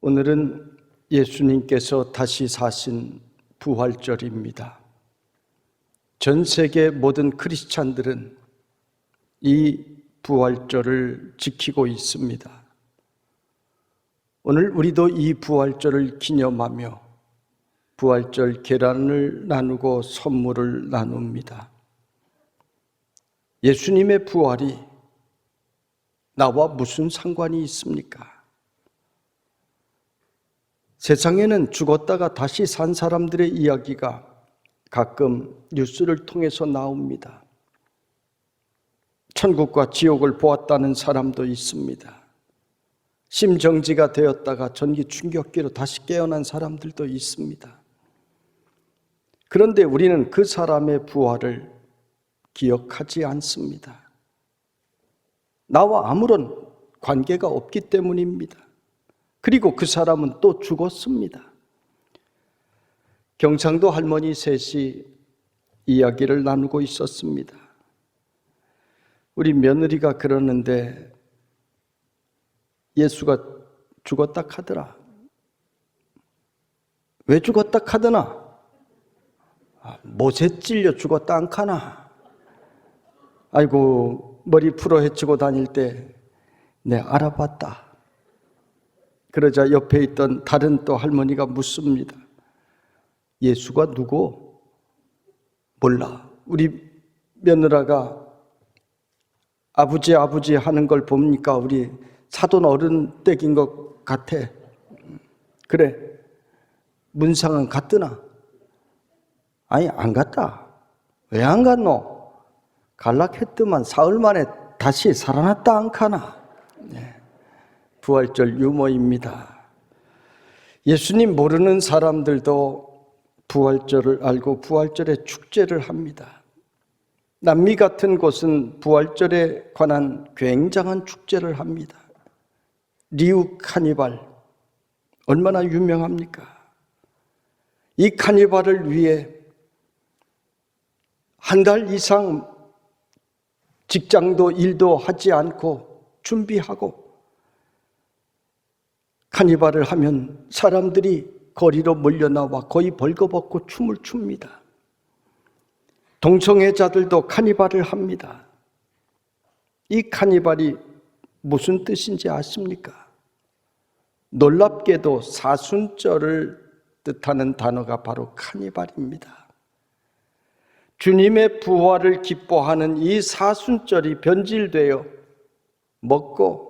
오늘은 예수님께서 다시 사신 부활절입니다. 전 세계 모든 크리스찬들은 이 부활절을 지키고 있습니다. 오늘 우리도 이 부활절을 기념하며 부활절 계란을 나누고 선물을 나눕니다. 예수님의 부활이 나와 무슨 상관이 있습니까? 세상에는 죽었다가 다시 산 사람들의 이야기가 가끔 뉴스를 통해서 나옵니다. 천국과 지옥을 보았다는 사람도 있습니다. 심정지가 되었다가 전기 충격기로 다시 깨어난 사람들도 있습니다. 그런데 우리는 그 사람의 부활을 기억하지 않습니다. 나와 아무런 관계가 없기 때문입니다. 그리고 그 사람은 또 죽었습니다. 경상도 할머니 셋이 이야기를 나누고 있었습니다. 우리 며느리가 그러는데 예수가 죽었다 카더라. 왜 죽었다 카더나? 못에 찔려 죽었다 안 카나? 아이고 머리 풀어 헤치고 다닐 때 네 알아봤다. 그러자 옆에 있던 다른 또 할머니가 묻습니다. 예수가 누구? 몰라. 우리 며느라가 아버지 하는 걸 보니까 우리 사돈 어른 댁인 것 같아. 그래. 문상은 갔더나? 아니 안 갔다. 왜 안 갔노? 갈락했더만 사흘 만에 다시 살아났다 안 가나? 네. 부활절 유머입니다. 예수님 모르는 사람들도 부활절을 알고 부활절에 축제를 합니다. 남미 같은 곳은 부활절에 관한 굉장한 축제를 합니다. 리우 카니발 얼마나 유명합니까? 이 카니발을 위해 한 달 이상 직장도 일도 하지 않고 준비하고 카니발을 하면 사람들이 거리로 몰려나와 거의 벌거벗고 춤을 춥니다. 동성애자들도 카니발을 합니다. 이 카니발이 무슨 뜻인지 아십니까? 놀랍게도 사순절을 뜻하는 단어가 바로 카니발입니다. 주님의 부활을 기뻐하는 이 사순절이 변질되어 먹고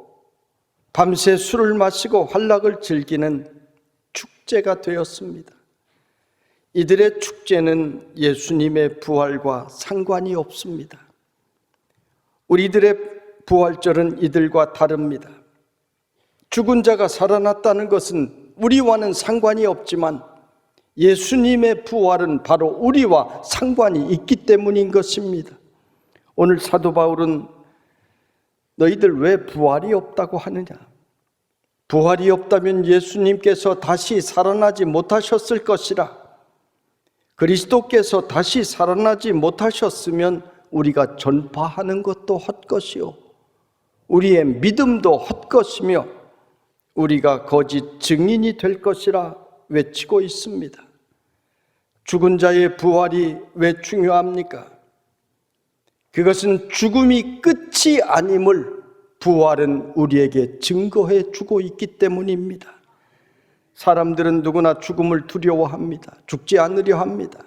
밤새 술을 마시고 환락을 즐기는 축제가 되었습니다. 이들의 축제는 예수님의 부활과 상관이 없습니다. 우리들의 부활절은 이들과 다릅니다. 죽은 자가 살아났다는 것은 우리와는 상관이 없지만 예수님의 부활은 바로 우리와 상관이 있기 때문인 것입니다. 오늘 사도 바울은 너희들 왜 부활이 없다고 하느냐? 부활이 없다면 예수님께서 다시 살아나지 못하셨을 것이라. 그리스도께서 다시 살아나지 못하셨으면 우리가 전파하는 것도 헛것이요 우리의 믿음도 헛것이며 우리가 거짓 증인이 될 것이라 외치고 있습니다. 죽은 자의 부활이 왜 중요합니까? 그것은 죽음이 끝이 아님을 부활은 우리에게 증거해 주고 있기 때문입니다. 사람들은 누구나 죽음을 두려워합니다. 죽지 않으려 합니다.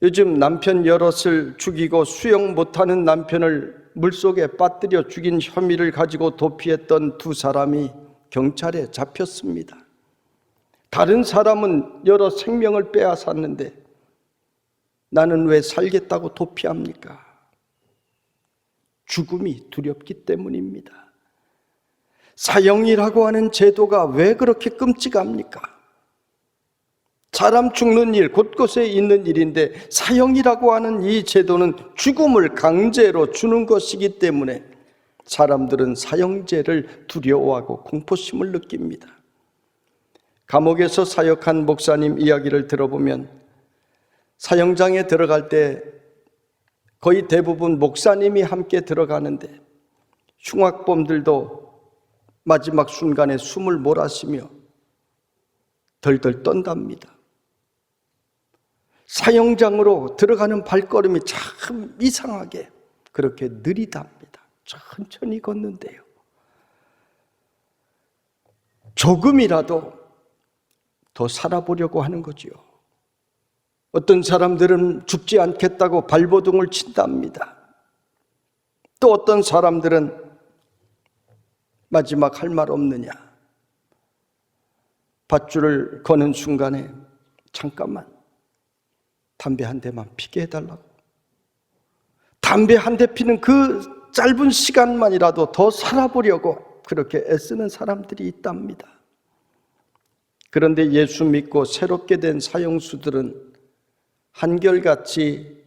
요즘 남편 여럿을 죽이고 수영 못하는 남편을 물속에 빠뜨려 죽인 혐의를 가지고 도피했던 두 사람이 경찰에 잡혔습니다. 다른 사람은 여러 생명을 빼앗았는데 나는 왜 살겠다고 도피합니까? 죽음이 두렵기 때문입니다. 사형이라고 하는 제도가 왜 그렇게 끔찍합니까? 사람 죽는 일, 곳곳에 있는 일인데 사형이라고 하는 이 제도는 죽음을 강제로 주는 것이기 때문에 사람들은 사형제를 두려워하고 공포심을 느낍니다. 감옥에서 사역한 목사님 이야기를 들어보면 사형장에 들어갈 때 거의 대부분 목사님이 함께 들어가는데 흉악범들도 마지막 순간에 숨을 몰아쉬며 덜덜 떤답니다. 사형장으로 들어가는 발걸음이 참 이상하게 그렇게 느리답니다. 천천히 걷는데요. 조금이라도 더 살아보려고 하는 거지요. 어떤 사람들은 죽지 않겠다고 발버둥을 친답니다. 또 어떤 사람들은 마지막 할 말 없느냐, 밧줄을 거는 순간에 잠깐만 담배 한 대만 피게 해달라고, 담배 한 대 피는 그 짧은 시간만이라도 더 살아보려고 그렇게 애쓰는 사람들이 있답니다. 그런데 예수 믿고 새롭게 된 사형수들은 한결같이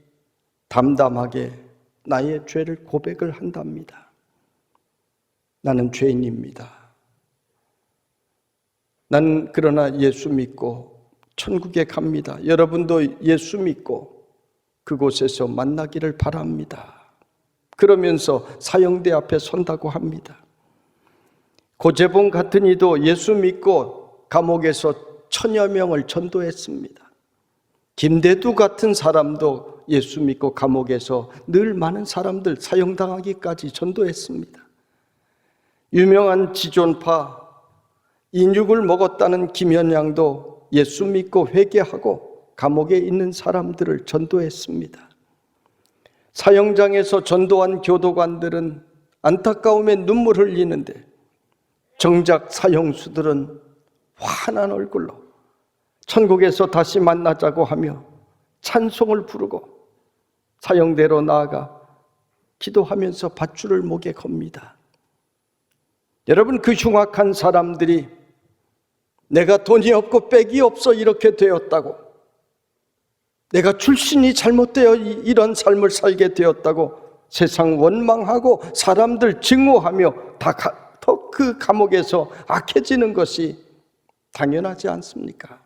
담담하게 나의 죄를 고백을 한답니다. 나는 죄인입니다. 난 그러나 예수 믿고 천국에 갑니다. 여러분도 예수 믿고 그곳에서 만나기를 바랍니다. 그러면서 사형대 앞에 선다고 합니다. 고재봉 같은 이도 예수 믿고 감옥에서 1000여 명을 전도했습니다. 김대두 같은 사람도 예수 믿고 감옥에서 늘 많은 사람들 사형당하기까지 전도했습니다. 유명한 지존파 인육을 먹었다는 김현양도 예수 믿고 회개하고 감옥에 있는 사람들을 전도했습니다. 사형장에서 전도한 교도관들은 안타까움에 눈물 흘리는데 정작 사형수들은 환한 얼굴로 천국에서 다시 만나자고 하며 찬송을 부르고 사형대로 나아가 기도하면서 밧줄을 목에 겁니다. 여러분, 그 흉악한 사람들이 내가 돈이 없고 빽이 없어 이렇게 되었다고, 내가 출신이 잘못되어 이런 삶을 살게 되었다고 세상 원망하고 사람들 증오하며 더 그 감옥에서 악해지는 것이 당연하지 않습니까?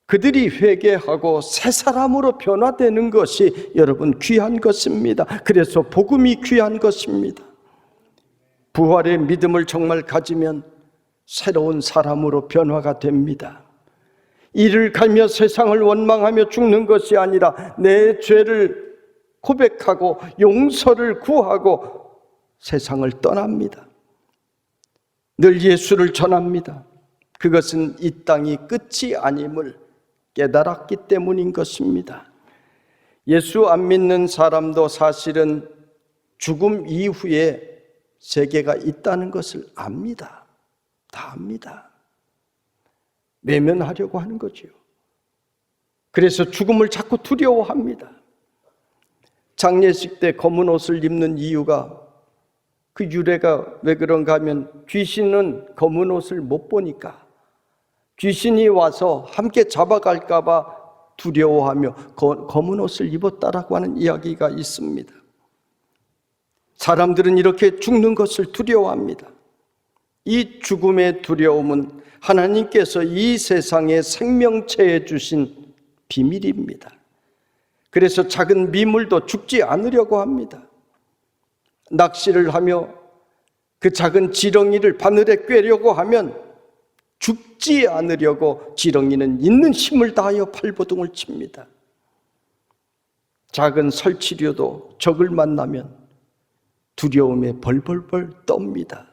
그들이 회개하고 새 사람으로 변화되는 것이 여러분 귀한 것입니다. 그래서 복음이 귀한 것입니다. 부활의 믿음을 정말 가지면 새로운 사람으로 변화가 됩니다. 이를 갈며 세상을 원망하며 죽는 것이 아니라 내 죄를 고백하고 용서를 구하고 세상을 떠납니다. 늘 예수를 전합니다. 그것은 이 땅이 끝이 아님을 깨달았기 때문인 것입니다. 예수 안 믿는 사람도 사실은 죽음 이후에 세계가 있다는 것을 압니다. 다 압니다. 외면하려고 하는 거지요. 그래서 죽음을 자꾸 두려워합니다. 장례식 때 검은 옷을 입는 이유가, 그 유래가 왜 그런가 하면 귀신은 검은 옷을 못 보니까 귀신이 와서 함께 잡아갈까 봐 두려워하며 검은 옷을 입었다라고 하는 이야기가 있습니다. 사람들은 이렇게 죽는 것을 두려워합니다. 이 죽음의 두려움은 하나님께서 이 세상에 생명체에 주신 비밀입니다. 그래서 작은 미물도 죽지 않으려고 합니다. 낚시를 하며 그 작은 지렁이를 바늘에 꿰려고 하면 죽지 않으려고 지렁이는 있는 힘을 다하여 발버둥을 칩니다. 작은 설치류도 적을 만나면 두려움에 벌벌벌 떱니다.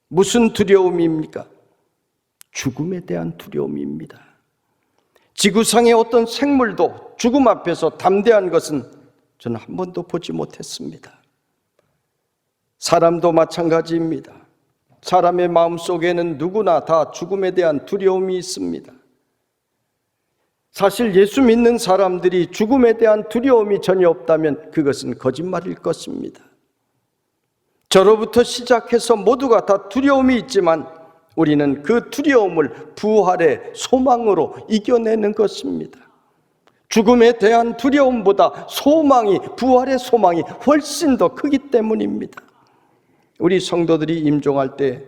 무슨 두려움입니까? 죽음에 대한 두려움입니다. 지구상의 어떤 생물도 죽음 앞에서 담대한 것은 저는 한 번도 보지 못했습니다. 사람도 마찬가지입니다. 사람의 마음속에는 누구나 다 죽음에 대한 두려움이 있습니다. 사실 예수 믿는 사람들이 죽음에 대한 두려움이 전혀 없다면 그것은 거짓말일 것입니다. 저로부터 시작해서 모두가 다 두려움이 있지만 우리는 그 두려움을 부활의 소망으로 이겨내는 것입니다. 죽음에 대한 두려움보다 부활의 소망이 훨씬 더 크기 때문입니다. 우리 성도들이 임종할 때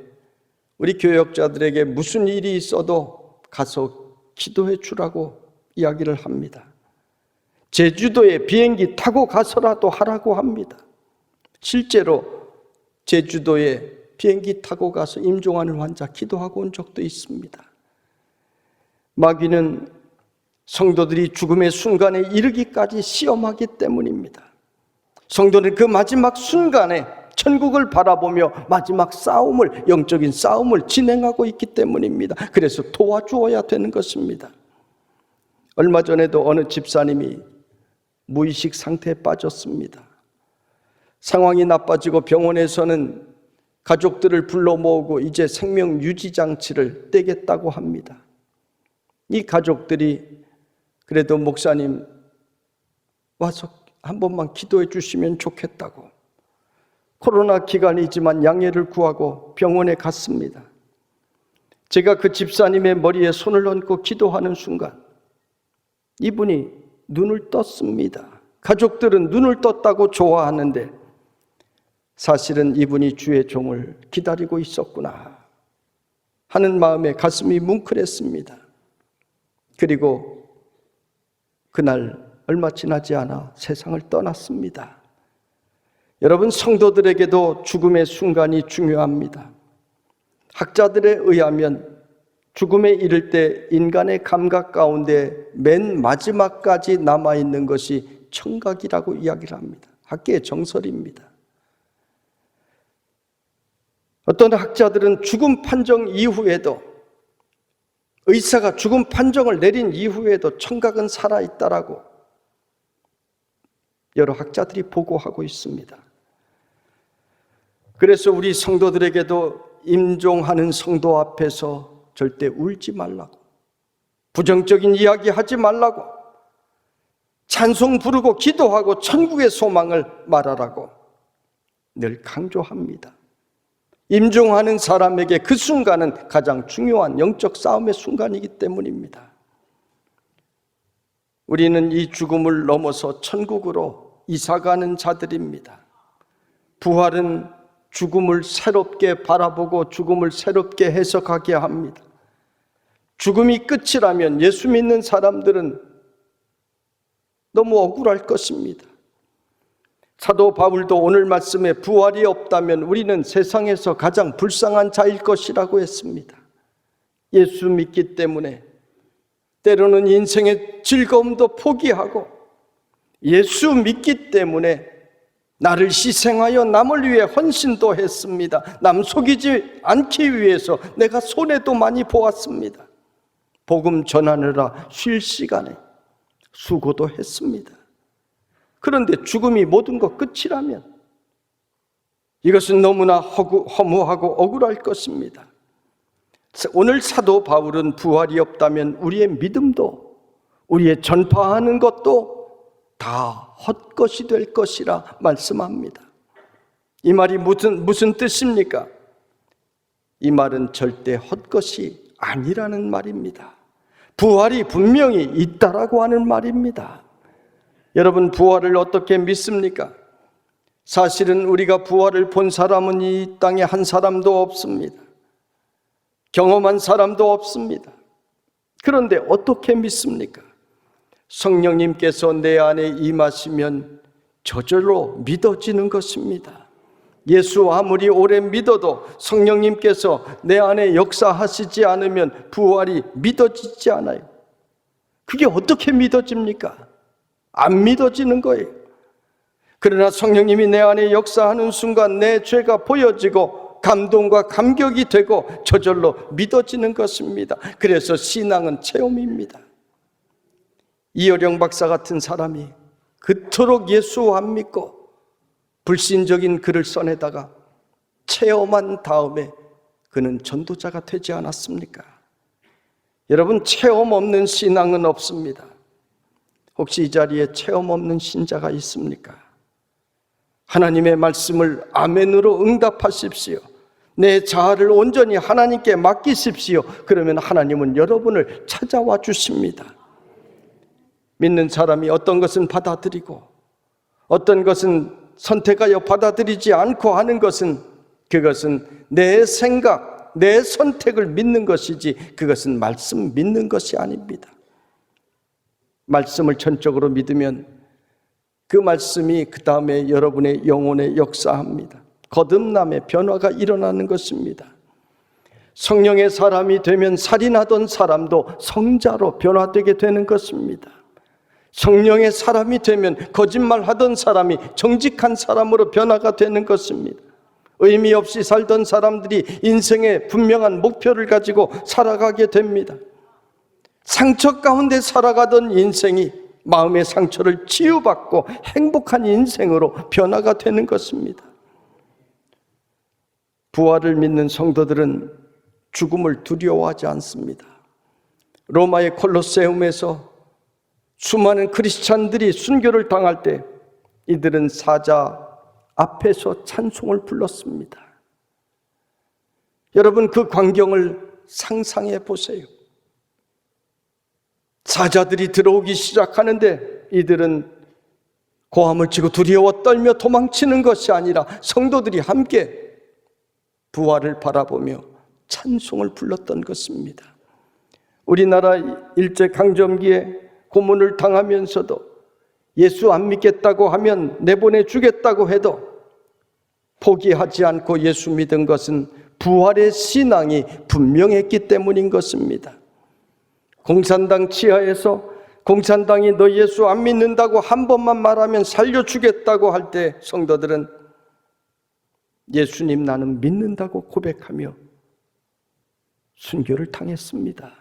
우리 교역자들에게 무슨 일이 있어도 가서 기도해 주라고 이야기를 합니다. 제주도에 비행기 타고 가서라도 하라고 합니다. 실제로 제주도에 비행기 타고 가서 임종하는 환자 기도하고 온 적도 있습니다. 마귀는 성도들이 죽음의 순간에 이르기까지 시험하기 때문입니다. 성도는 그 마지막 순간에 천국을 바라보며 마지막 싸움을, 영적인 싸움을 진행하고 있기 때문입니다. 그래서 도와주어야 되는 것입니다. 얼마 전에도 어느 집사님이 무의식 상태에 빠졌습니다. 상황이 나빠지고 병원에서는 가족들을 불러 모으고 이제 생명 유지 장치를 떼겠다고 합니다. 이 가족들이 그래도 목사님 와서 한 번만 기도해 주시면 좋겠다고 코로나 기간이지만 양해를 구하고 병원에 갔습니다. 제가 그 집사님의 머리에 손을 얹고 기도하는 순간 이분이 눈을 떴습니다. 가족들은 눈을 떴다고 좋아하는데 사실은 이분이 주의 종을 기다리고 있었구나 하는 마음에 가슴이 뭉클했습니다. 그리고 그날 얼마 지나지 않아 세상을 떠났습니다. 여러분, 성도들에게도 죽음의 순간이 중요합니다. 학자들에 의하면 죽음에 이를 때 인간의 감각 가운데 맨 마지막까지 남아있는 것이 청각이라고 이야기를 합니다. 학계의 정설입니다. 어떤 학자들은 죽음 판정 이후에도, 의사가 죽음 판정을 내린 이후에도 청각은 살아있다라고 여러 학자들이 보고하고 있습니다. 그래서 우리 성도들에게도 임종하는 성도 앞에서 절대 울지 말라고, 부정적인 이야기 하지 말라고, 찬송 부르고 기도하고 천국의 소망을 말하라고 늘 강조합니다. 임종하는 사람에게 그 순간은 가장 중요한 영적 싸움의 순간이기 때문입니다. 우리는 이 죽음을 넘어서 천국으로 이사가는 자들입니다. 부활은 죽음을 새롭게 바라보고 죽음을 새롭게 해석하게 합니다. 죽음이 끝이라면 예수 믿는 사람들은 너무 억울할 것입니다. 사도 바울도 오늘 말씀에 부활이 없다면 우리는 세상에서 가장 불쌍한 자일 것이라고 했습니다. 예수 믿기 때문에 때로는 인생의 즐거움도 포기하고 예수 믿기 때문에 나를 희생하여 남을 위해 헌신도 했습니다. 남 속이지 않기 위해서 내가 손해도 많이 보았습니다. 복음 전하느라 쉴 시간에 수고도 했습니다. 그런데 죽음이 모든 것 끝이라면 이것은 너무나 허무하고 억울할 것입니다. 오늘 사도 바울은 부활이 없다면 우리의 믿음도, 우리의 전파하는 것도 다 헛것이 될 것이라 말씀합니다. 이 말이 무슨 뜻입니까? 이 말은 절대 헛것이 아니라는 말입니다. 부활이 분명히 있다라고 하는 말입니다. 여러분, 부활을 어떻게 믿습니까? 사실은 우리가 부활을 본 사람은 이 땅에 한 사람도 없습니다. 경험한 사람도 없습니다. 그런데 어떻게 믿습니까? 성령님께서 내 안에 임하시면 저절로 믿어지는 것입니다. 예수 아무리 오래 믿어도 성령님께서 내 안에 역사하시지 않으면 부활이 믿어지지 않아요. 그게 어떻게 믿어집니까? 안 믿어지는 거예요. 그러나 성령님이 내 안에 역사하는 순간 내 죄가 보여지고 감동과 감격이 되고 저절로 믿어지는 것입니다. 그래서 신앙은 체험입니다. 이어령 박사 같은 사람이 그토록 예수 안 믿고 불신적인 글을 써내다가 체험한 다음에 그는 전도자가 되지 않았습니까? 여러분, 체험 없는 신앙은 없습니다. 혹시 이 자리에 체험 없는 신자가 있습니까? 하나님의 말씀을 아멘으로 응답하십시오. 내 자아를 온전히 하나님께 맡기십시오. 그러면 하나님은 여러분을 찾아와 주십니다. 믿는 사람이 어떤 것은 받아들이고 어떤 것은 선택하여 받아들이지 않고 하는 것은 그것은 내 생각, 내 선택을 믿는 것이지 그것은 말씀 믿는 것이 아닙니다. 말씀을 전적으로 믿으면 그 말씀이 그 다음에 여러분의 영혼에 역사합니다. 거듭남의 변화가 일어나는 것입니다. 성령의 사람이 되면 살인하던 사람도 성자로 변화되게 되는 것입니다. 성령의 사람이 되면 거짓말하던 사람이 정직한 사람으로 변화가 되는 것입니다. 의미 없이 살던 사람들이 인생의 분명한 목표를 가지고 살아가게 됩니다. 상처 가운데 살아가던 인생이 마음의 상처를 치유받고 행복한 인생으로 변화가 되는 것입니다. 부활을 믿는 성도들은 죽음을 두려워하지 않습니다. 로마의 콜로세움에서 수많은 크리스찬들이 순교를 당할 때 이들은 사자 앞에서 찬송을 불렀습니다. 여러분, 그 광경을 상상해 보세요. 사자들이 들어오기 시작하는데 이들은 고함을 치고 두려워 떨며 도망치는 것이 아니라 성도들이 함께 부활을 바라보며 찬송을 불렀던 것입니다. 우리나라 일제강점기에 고문을 당하면서도 예수 안 믿겠다고 하면 내보내 주겠다고 해도 포기하지 않고 예수 믿은 것은 부활의 신앙이 분명했기 때문인 것입니다. 공산당 치하에서 공산당이 너 예수 안 믿는다고 한 번만 말하면 살려주겠다고 할 때 성도들은 예수님 나는 믿는다고 고백하며 순교를 당했습니다.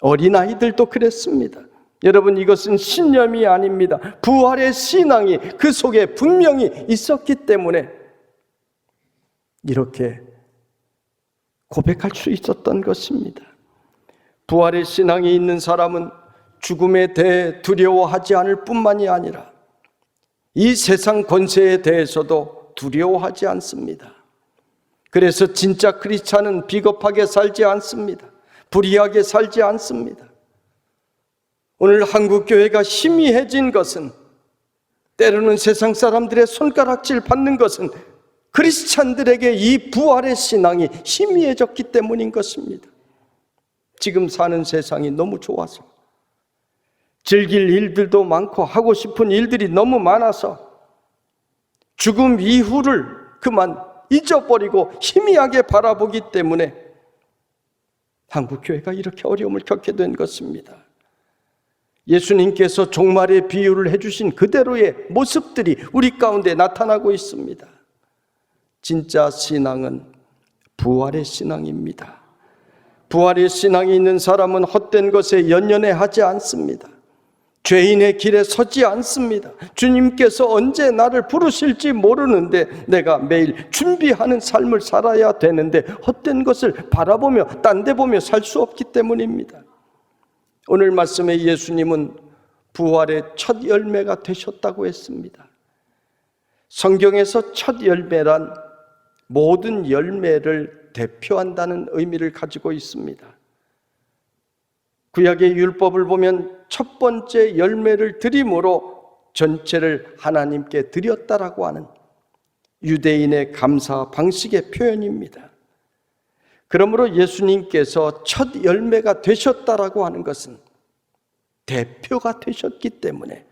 어린아이들도 그랬습니다. 여러분, 이것은 신념이 아닙니다. 부활의 신앙이 그 속에 분명히 있었기 때문에 이렇게 고백할 수 있었던 것입니다. 부활의 신앙이 있는 사람은 죽음에 대해 두려워하지 않을 뿐만이 아니라 이 세상 권세에 대해서도 두려워하지 않습니다. 그래서 진짜 크리스찬은 비겁하게 살지 않습니다. 불의하게 살지 않습니다. 오늘 한국교회가 희미해진 것은, 때로는 세상 사람들의 손가락질 받는 것은 크리스찬들에게 이 부활의 신앙이 희미해졌기 때문인 것입니다. 지금 사는 세상이 너무 좋아서, 즐길 일들도 많고 하고 싶은 일들이 너무 많아서 죽음 이후를 그만 잊어버리고 희미하게 바라보기 때문에 한국교회가 이렇게 어려움을 겪게 된 것입니다. 예수님께서 종말의 비유를 해주신 그대로의 모습들이 우리 가운데 나타나고 있습니다. 진짜 신앙은 부활의 신앙입니다. 부활의 신앙이 있는 사람은 헛된 것에 연연해하지 않습니다. 죄인의 길에 서지 않습니다. 주님께서 언제 나를 부르실지 모르는데 내가 매일 준비하는 삶을 살아야 되는데 헛된 것을 바라보며 딴 데 보며 살 수 없기 때문입니다. 오늘 말씀에 예수님은 부활의 첫 열매가 되셨다고 했습니다. 성경에서 첫 열매란 모든 열매를 대표한다는 의미를 가지고 있습니다. 구약의 율법을 보면 첫 번째 열매를 드림으로 전체를 하나님께 드렸다라고 하는 유대인의 감사 방식의 표현입니다. 그러므로 예수님께서 첫 열매가 되셨다라고 하는 것은 대표가 되셨기 때문에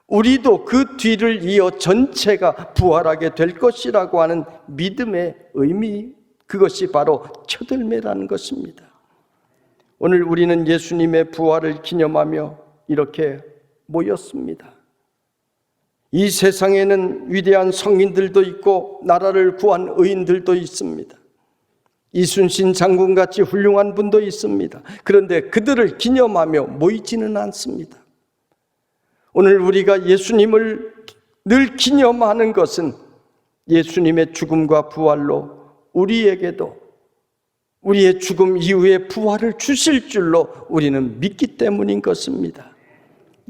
우리도 그 뒤를 이어 전체가 부활하게 될 것이라고 하는 믿음의 의미, 그것이 바로 첫 열매라는 것입니다. 오늘 우리는 예수님의 부활을 기념하며 이렇게 모였습니다. 이 세상에는 위대한 성인들도 있고 나라를 구한 의인들도 있습니다. 이순신 장군같이 훌륭한 분도 있습니다. 그런데 그들을 기념하며 모이지는 않습니다. 오늘 우리가 예수님을 늘 기념하는 것은 예수님의 죽음과 부활로 우리에게도 우리의 죽음 이후에 부활을 주실 줄로 우리는 믿기 때문인 것입니다.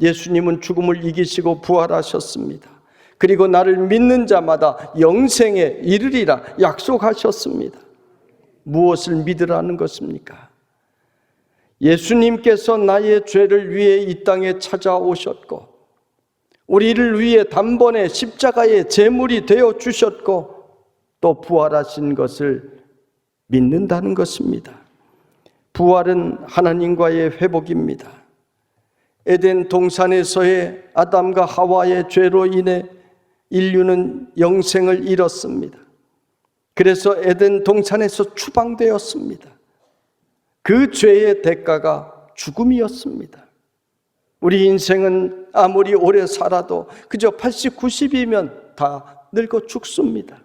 예수님은 죽음을 이기시고 부활하셨습니다. 그리고 나를 믿는 자마다 영생에 이르리라 약속하셨습니다. 무엇을 믿으라는 것입니까? 예수님께서 나의 죄를 위해 이 땅에 찾아오셨고 우리를 위해 단번에 십자가의 제물이 되어 주셨고 또 부활하신 것을 믿는다는 것입니다. 부활은 하나님과의 회복입니다. 에덴 동산에서의 아담과 하와의 죄로 인해 인류는 영생을 잃었습니다. 그래서 에덴 동산에서 추방되었습니다. 그 죄의 대가가 죽음이었습니다. 우리 인생은 아무리 오래 살아도 그저 80, 90이면 다 늙어 죽습니다.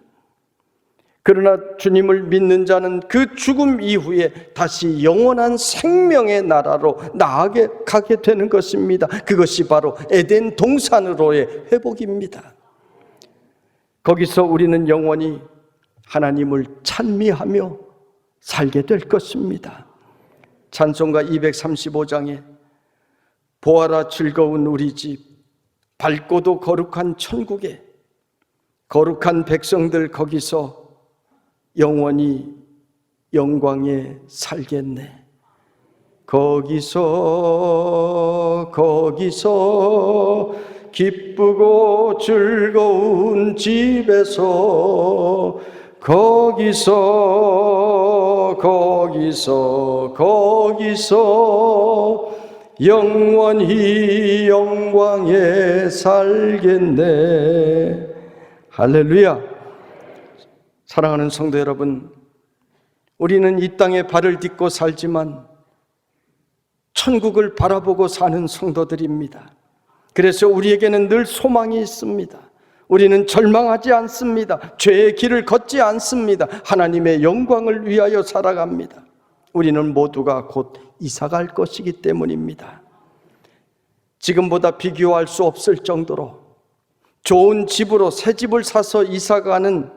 그러나 주님을 믿는 자는 그 죽음 이후에 다시 영원한 생명의 나라로 나아가게 되는 것입니다. 그것이 바로 에덴 동산으로의 회복입니다. 거기서 우리는 영원히 하나님을 찬미하며 살게 될 것입니다. 찬송가 235장에 보아라 즐거운 우리 집, 밝고도 거룩한 천국에 거룩한 백성들 거기서 영원히 영광에 살겠네. 거기서 기쁘고 즐거운 집에서 거기서 영원히 영광에 살겠네. 할렐루야. 사랑하는 성도 여러분, 우리는 이 땅에 발을 딛고 살지만 천국을 바라보고 사는 성도들입니다. 그래서 우리에게는 늘 소망이 있습니다. 우리는 절망하지 않습니다. 죄의 길을 걷지 않습니다. 하나님의 영광을 위하여 살아갑니다. 우리는 모두가 곧 이사갈 것이기 때문입니다. 지금보다 비교할 수 없을 정도로 좋은 집으로 새 집을 사서 이사가는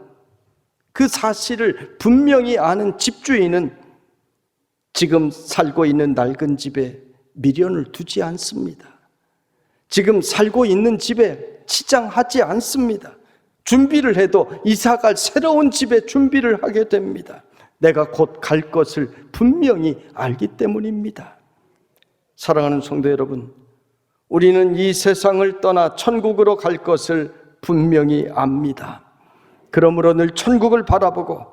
그 사실을 분명히 아는 집주인은 지금 살고 있는 낡은 집에 미련을 두지 않습니다. 지금 살고 있는 집에 치장하지 않습니다. 준비를 해도 이사갈 새로운 집에 준비를 하게 됩니다. 내가 곧 갈 것을 분명히 알기 때문입니다. 사랑하는 성도 여러분, 우리는 이 세상을 떠나 천국으로 갈 것을 분명히 압니다. 그러므로 늘 천국을 바라보고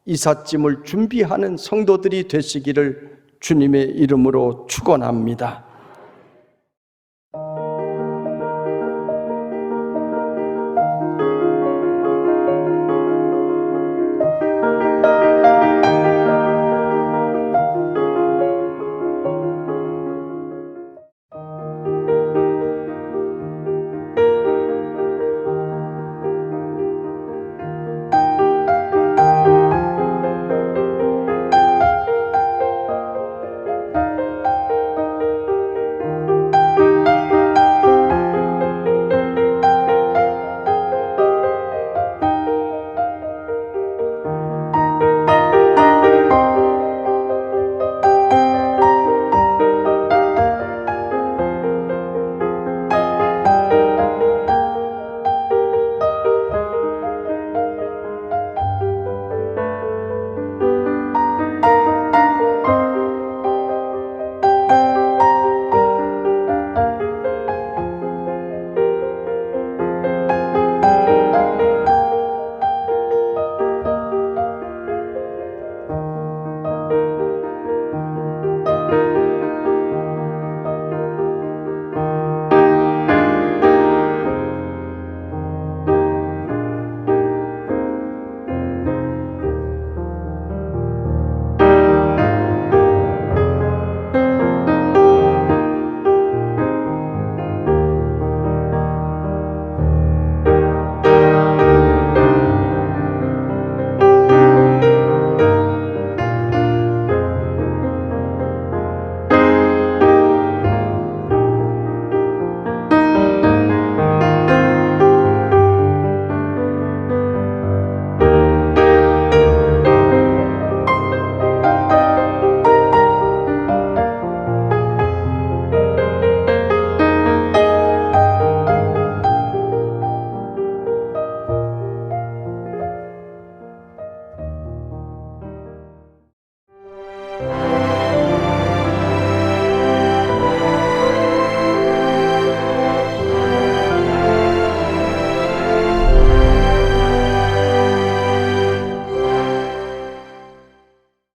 이삿짐을 준비하는 성도들이 되시기를 주님의 이름으로 축원합니다.